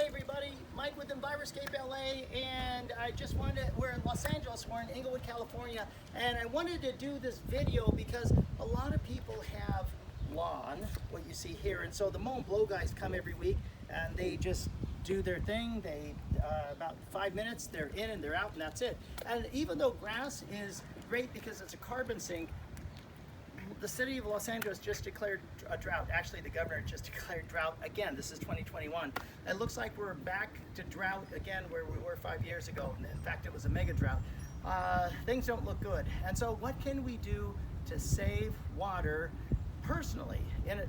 Hi everybody, Mike with Enviroscape LA, and we're in Los Angeles, we're in Inglewood, California, and I wanted to do this video because a lot of people have lawn, what you see here, and so the mow and blow guys come every week and they just do their thing. They about 5 minutes, they're in and they're out and that's it. And even though grass is great because it's a carbon sink, the city of Los Angeles just declared a drought. Actually, the governor just declared drought again. This is 2021. It looks like we're back to drought again where we were 5 years ago. In fact, it was a mega drought. Things don't look good. And so what can we do to save water personally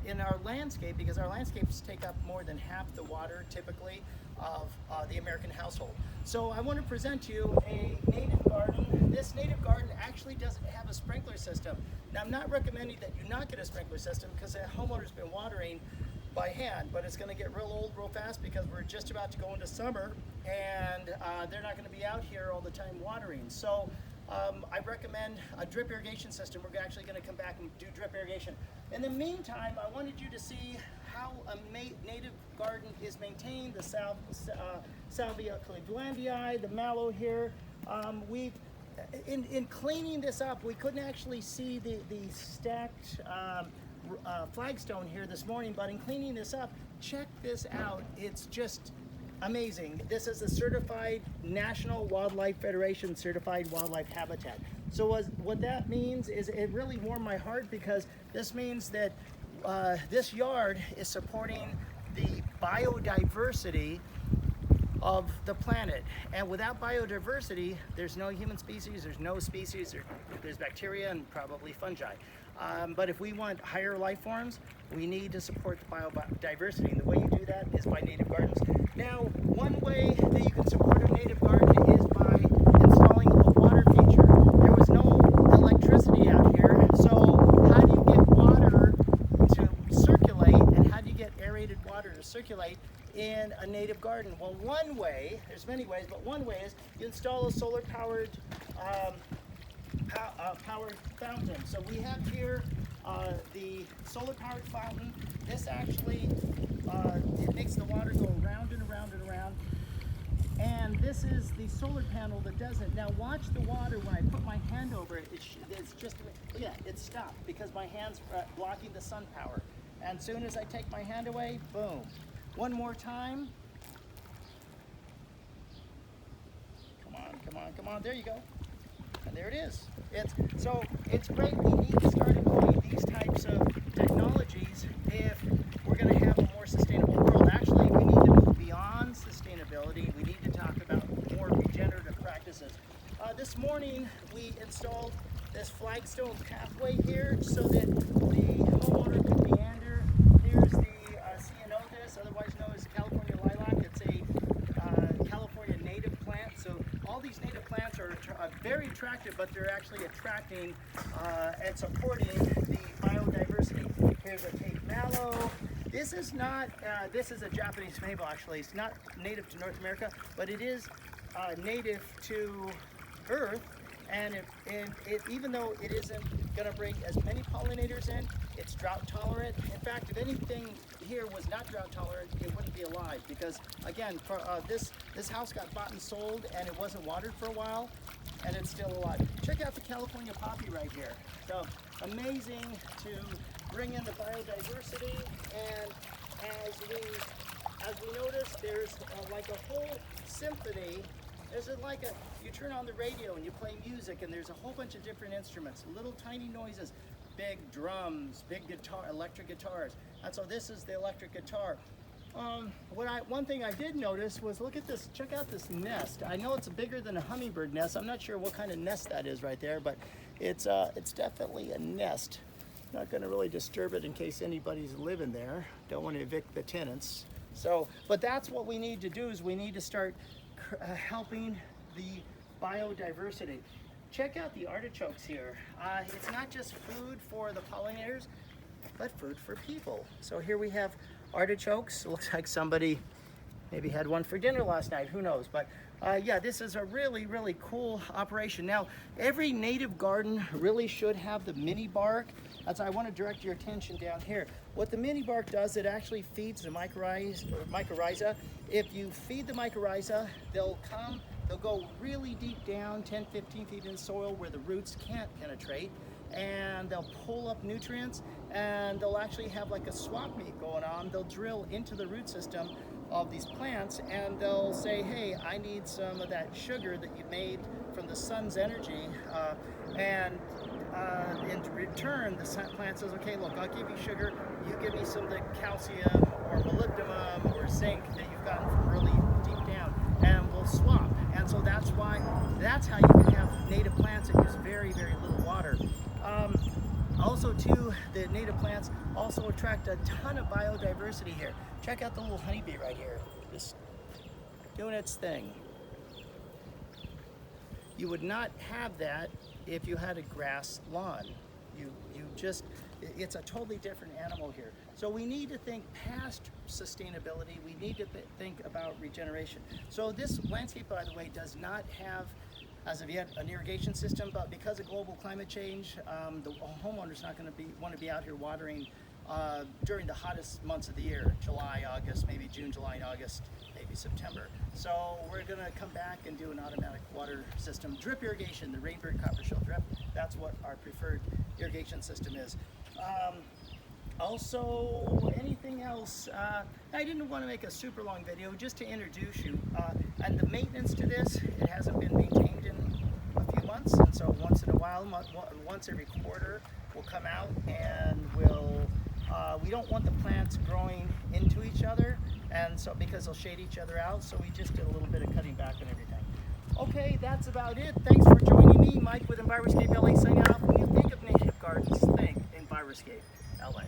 in our landscape? Because our landscapes take up more than half the water typically of the American household. So I want to present you a native garden. This native garden actually doesn't have a sprinkler system. Now I'm not recommending that you not get a sprinkler system because the homeowner's been watering by hand, but it's going to get real old real fast because we're just about to go into summer and they're not going to be out here all the time watering. So I recommend a drip irrigation system. We're actually going to come back and do drip irrigation. In the meantime, I wanted you to see how a native garden is maintained. The Salvia clevelandii, the mallow here. In cleaning this up, we couldn't actually see the stacked flagstone here this morning, but in cleaning this up, check this out. It's just amazing. This is a certified National Wildlife Federation certified wildlife habitat. So what that means is it really warmed my heart because this means that this yard is supporting the biodiversity of the planet. And without biodiversity, there's no human species, there's no species, there's bacteria and probably fungi. But if we want higher life forms, we need to support the biodiversity. And the way you do that is by native gardens. Now, one way that you can support a native garden is by installing a water feature. There was no electricity out here, so how do you get water to circulate and how do you get aerated water to circulate in a native garden? Well, one way, there's many ways, but one way is you install a solar powered fountain. So we have here the solar powered fountain. This actually it makes the water go around and around and around. And this is the solar panel that does it. Now watch the water when I put my hand over it. It's just, yeah, it stopped because my hand's blocking the sun power. And as soon as I take my hand away, boom. One more time. Come on, come on, come on. There you go. And there it is. It's great. We need to start employing these types of technologies if we're going to have a more sustainable world. Actually, we need to move beyond sustainability. We need to talk about more regenerative practices. This morning, we installed this flagstone pathway here so that the homeowner could meander. Here's the ceanothus, otherwise known as California lilac. It's a California native plant. So all these native plants are very attractive, but they're actually attracting and supporting the biodiversity. Here's a Cape mallow. This is not, this is a Japanese maple actually. It's not native to North America, but it is native to Earth. And even though it isn't going to bring as many pollinators in, it's drought tolerant. In fact, if anything here was not drought tolerant, it wouldn't be alive because, again, for, this house got bought and sold and it wasn't watered for a while and it's still alive. Check out the California poppy right here. So amazing to bring in the biodiversity, and as we notice, there's like a whole symphony. There's you turn on the radio and you play music and there's a whole bunch of different instruments, little tiny noises, big drums, big guitar, electric guitars. And so this is the electric guitar. One thing I did notice was, look at this, check out this nest. I know it's bigger than a hummingbird nest. I'm not sure what kind of nest that is right there, but it's definitely a nest. Not gonna really disturb it in case anybody's living there. Don't want to evict the tenants. So, but that's what we need to do, is we need to start helping the biodiversity. Check out the artichokes here. It's not just food for the pollinators, but food for people. So here we have artichokes. It looks like somebody maybe had one for dinner last night, who knows. But yeah, this is a really, really cool operation. Now, every native garden really should have the mini bark. As I want to direct your attention down here. What the mini bark does, it actually feeds the mycorrhiza. If you feed the mycorrhiza, they'll go really deep down, 10, 15 feet in soil where the roots can't penetrate, and they'll pull up nutrients, and they'll actually have like a swap meet going on. They'll drill into the root system of these plants, and they'll say, hey, I need some of that sugar that you made from the sun's energy, and in return, the plant says, okay, look, I'll give you sugar, you give me some of the calcium or molybdenum or zinc that you've gotten from really deep down, and we'll swap. And so that's how you can have native plants that use very, very little water. Also too, the native plants also attract a ton of biodiversity here. Check out the little honeybee right here, just doing its thing. You would not have that if you had a grass lawn. It's a totally different animal here. So we need to think past sustainability. We need to think about regeneration. So this landscape, by the way, does not have, as of yet, an irrigation system, but because of global climate change, the homeowner's not going to want to be out here watering during the hottest months of the year, July, August, maybe June, July, and August, maybe September. So we're going to come back and do an automatic water system. Drip irrigation, the Rainbird Coppershell drip, that's what our preferred irrigation system is. Also, anything else? I didn't want to make a super long video, just to introduce you. And the maintenance to this, it hasn't been maintained in a few months, and so once in a while, once every quarter, we'll come out and we don't want the plants growing into each other, and so because they'll shade each other out, so we just did a little bit of cutting back and everything. Okay, that's about it. Thanks for joining me, Mike with Enviroscape LA, signing off. When you think of native gardens, think Enviroscape LA.